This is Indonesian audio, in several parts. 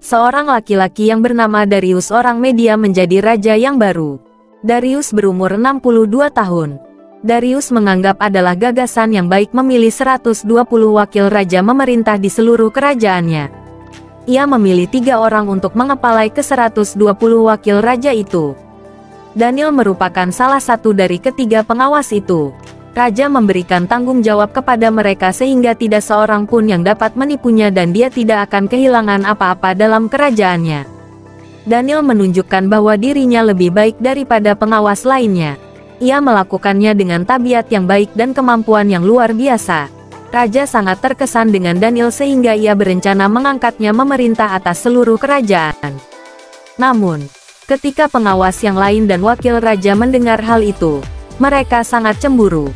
seorang laki-laki yang bernama Darius orang media menjadi raja yang baru. Darius berumur 62 tahun. Darius menganggap adalah gagasan yang baik memilih 120 wakil raja memerintah di seluruh kerajaannya. Ia memilih 3 orang untuk mengepalai ke-120 wakil raja itu. Daniel merupakan salah satu dari ketiga pengawas itu. Raja memberikan tanggung jawab kepada mereka sehingga tidak seorang pun yang dapat menipunya dan dia tidak akan kehilangan apa-apa dalam kerajaannya. Daniel menunjukkan bahwa dirinya lebih baik daripada pengawas lainnya. Ia melakukannya dengan tabiat yang baik dan kemampuan yang luar biasa. Raja sangat terkesan dengan Daniel sehingga ia berencana mengangkatnya memerintah atas seluruh kerajaan. Namun, ketika pengawas yang lain dan wakil raja mendengar hal itu, mereka sangat cemburu.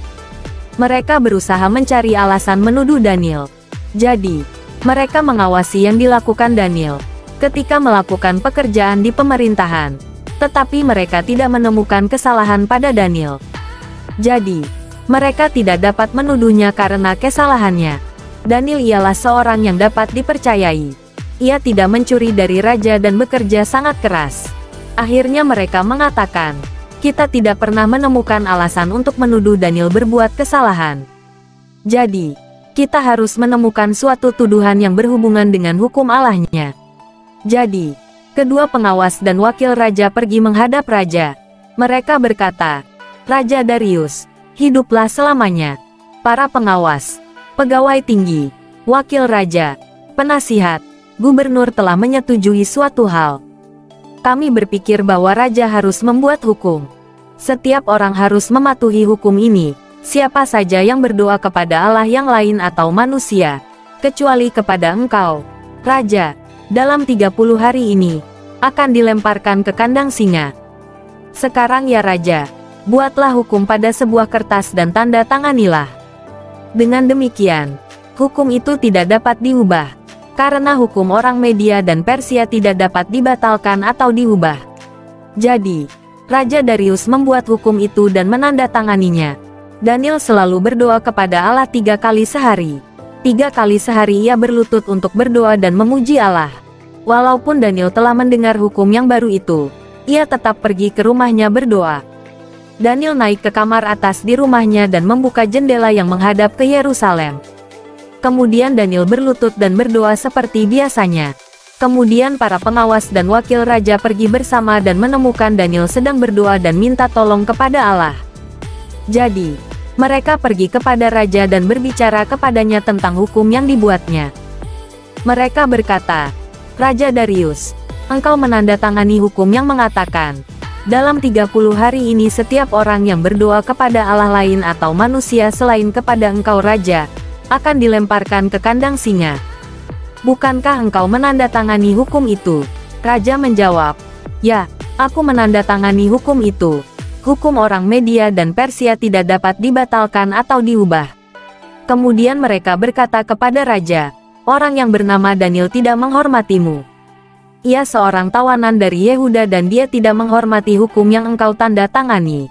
Mereka berusaha mencari alasan menuduh Daniel. Jadi, mereka mengawasi yang dilakukan Daniel ketika melakukan pekerjaan di pemerintahan. Tetapi mereka tidak menemukan kesalahan pada Daniel. Jadi, mereka tidak dapat menuduhnya karena kesalahannya. Daniel ialah seorang yang dapat dipercayai. Ia tidak mencuri dari raja dan bekerja sangat keras. Akhirnya mereka mengatakan, kita tidak pernah menemukan alasan untuk menuduh Daniel berbuat kesalahan. Jadi, kita harus menemukan suatu tuduhan yang berhubungan dengan hukum Allahnya. Jadi, kedua pengawas dan wakil raja pergi menghadap raja. Mereka berkata, Raja Darius, hiduplah selamanya. Para pengawas, pegawai tinggi, wakil raja, penasihat, gubernur telah menyetujui suatu hal. Kami berpikir bahwa raja harus membuat hukum. Setiap orang harus mematuhi hukum ini, siapa saja yang berdoa kepada Allah yang lain atau manusia, kecuali kepada engkau, Raja, dalam 30 hari ini, akan dilemparkan ke kandang singa. Sekarang ya Raja, buatlah hukum pada sebuah kertas dan tanda tanganilah. Dengan demikian, hukum itu tidak dapat diubah. Karena hukum orang Media dan Persia tidak dapat dibatalkan atau diubah. Jadi, Raja Darius membuat hukum itu dan menandatanganinya. Daniel selalu berdoa kepada Allah 3 kali sehari. 3 kali sehari ia berlutut untuk berdoa dan memuji Allah. Walaupun Daniel telah mendengar hukum yang baru itu, ia tetap pergi ke rumahnya berdoa. Daniel naik ke kamar atas di rumahnya dan membuka jendela yang menghadap ke Yerusalem. Kemudian Daniel berlutut dan berdoa seperti biasanya. Kemudian para pengawas dan wakil raja pergi bersama dan menemukan Daniel sedang berdoa dan minta tolong kepada Allah. Jadi, mereka pergi kepada raja dan berbicara kepadanya tentang hukum yang dibuatnya. Mereka berkata, Raja Darius, engkau menandatangani hukum yang mengatakan, dalam 30 hari ini setiap orang yang berdoa kepada Allah lain atau manusia selain kepada engkau Raja, akan dilemparkan ke kandang singa. Bukankah engkau menandatangani hukum itu? Raja menjawab, ya, aku menandatangani hukum itu. Hukum orang Media dan Persia tidak dapat dibatalkan atau diubah. Kemudian mereka berkata kepada Raja, orang yang bernama Daniel tidak menghormatimu. Ia seorang tawanan dari Yehuda dan dia tidak menghormati hukum yang engkau tanda tangani.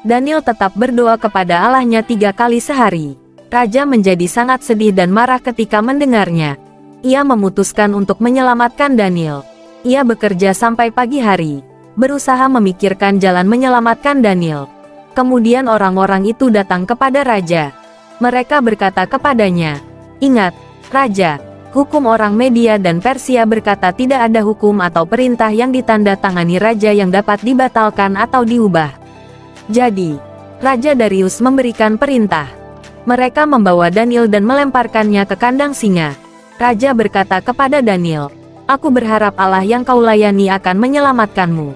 Daniel tetap berdoa kepada Allahnya 3 kali sehari. Raja menjadi sangat sedih dan marah ketika mendengarnya. Ia memutuskan untuk menyelamatkan Daniel. Ia bekerja sampai pagi hari, berusaha memikirkan jalan menyelamatkan Daniel. Kemudian orang-orang itu datang kepada Raja. Mereka berkata kepadanya, ingat, Raja, hukum orang Media dan Persia berkata tidak ada hukum atau perintah yang ditandatangani Raja yang dapat dibatalkan atau diubah. Jadi, Raja Darius memberikan perintah. Mereka membawa Daniel dan melemparkannya ke kandang singa. Raja berkata kepada Daniel, aku berharap Allah yang kau layani akan menyelamatkanmu.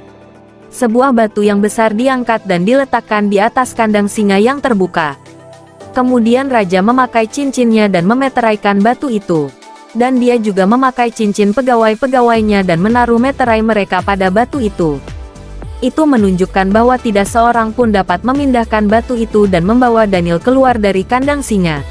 Sebuah batu yang besar diangkat dan diletakkan di atas kandang singa yang terbuka. Kemudian Raja memakai cincinnya dan memeteraikan batu itu. Dan dia juga memakai cincin pegawai-pegawainya dan menaruh meterai mereka pada batu itu. Itu menunjukkan bahwa tidak seorang pun dapat memindahkan batu itu dan membawa Daniel keluar dari kandang singa.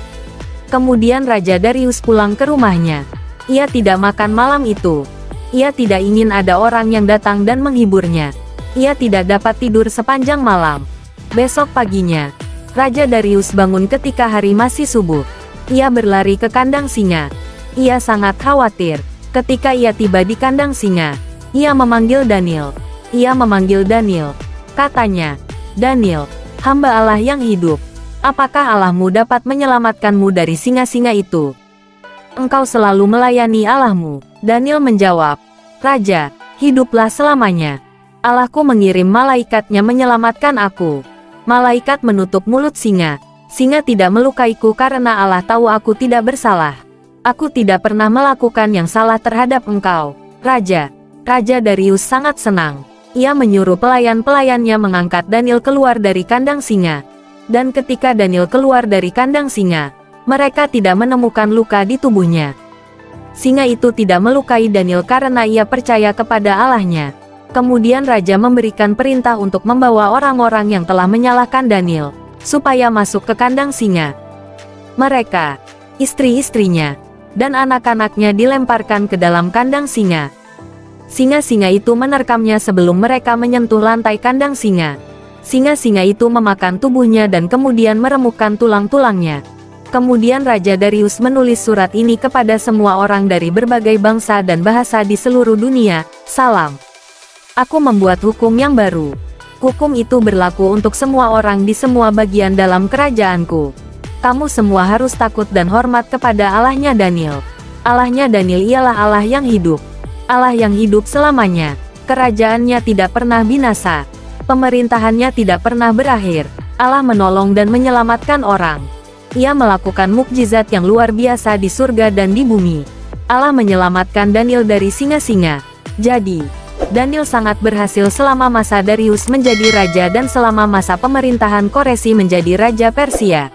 Kemudian Raja Darius pulang ke rumahnya. Ia tidak makan malam itu. Ia tidak ingin ada orang yang datang dan menghiburnya. Ia tidak dapat tidur sepanjang malam. Besok paginya, Raja Darius bangun ketika hari masih subuh. Ia berlari ke kandang singa. Ia sangat khawatir. Ketika ia tiba di kandang singa, ia memanggil Daniel. Ia memanggil Daniel. Katanya, "Daniel, hamba Allah yang hidup. Apakah Allahmu dapat menyelamatkanmu dari singa-singa itu? Engkau selalu melayani Allahmu." Daniel menjawab, "Raja, hiduplah selamanya. Allahku mengirim malaikatnya menyelamatkan aku." Malaikat menutup mulut singa. Singa tidak melukaiku karena Allah tahu aku tidak bersalah. Aku tidak pernah melakukan yang salah terhadap engkau, Raja. Raja Darius sangat senang. Ia menyuruh pelayan-pelayannya mengangkat Daniel keluar dari kandang singa. Dan ketika Daniel keluar dari kandang singa, mereka tidak menemukan luka di tubuhnya. Singa itu tidak melukai Daniel karena ia percaya kepada Allahnya. Kemudian Raja memberikan perintah untuk membawa orang-orang yang telah menyalahkan Daniel, supaya masuk ke kandang singa. Mereka, istri-istrinya, dan anak-anaknya dilemparkan ke dalam kandang singa. Singa-singa itu menerkamnya sebelum mereka menyentuh lantai kandang singa. Singa-singa itu memakan tubuhnya dan kemudian meremukkan tulang-tulangnya. Kemudian Raja Darius menulis surat ini kepada semua orang dari berbagai bangsa dan bahasa di seluruh dunia. Salam. Aku membuat hukum yang baru. Hukum itu berlaku untuk semua orang di semua bagian dalam kerajaanku. Kamu semua harus takut dan hormat kepada Allahnya Daniel. Allahnya Daniel ialah Allah yang hidup. Allah yang hidup selamanya. Kerajaannya tidak pernah binasa. Pemerintahannya tidak pernah berakhir. Allah menolong dan menyelamatkan orang. Ia melakukan mukjizat yang luar biasa di surga dan di bumi. Allah menyelamatkan Daniel dari singa-singa. Jadi, Daniel sangat berhasil selama masa Darius menjadi raja dan selama masa pemerintahan Koresi menjadi raja Persia.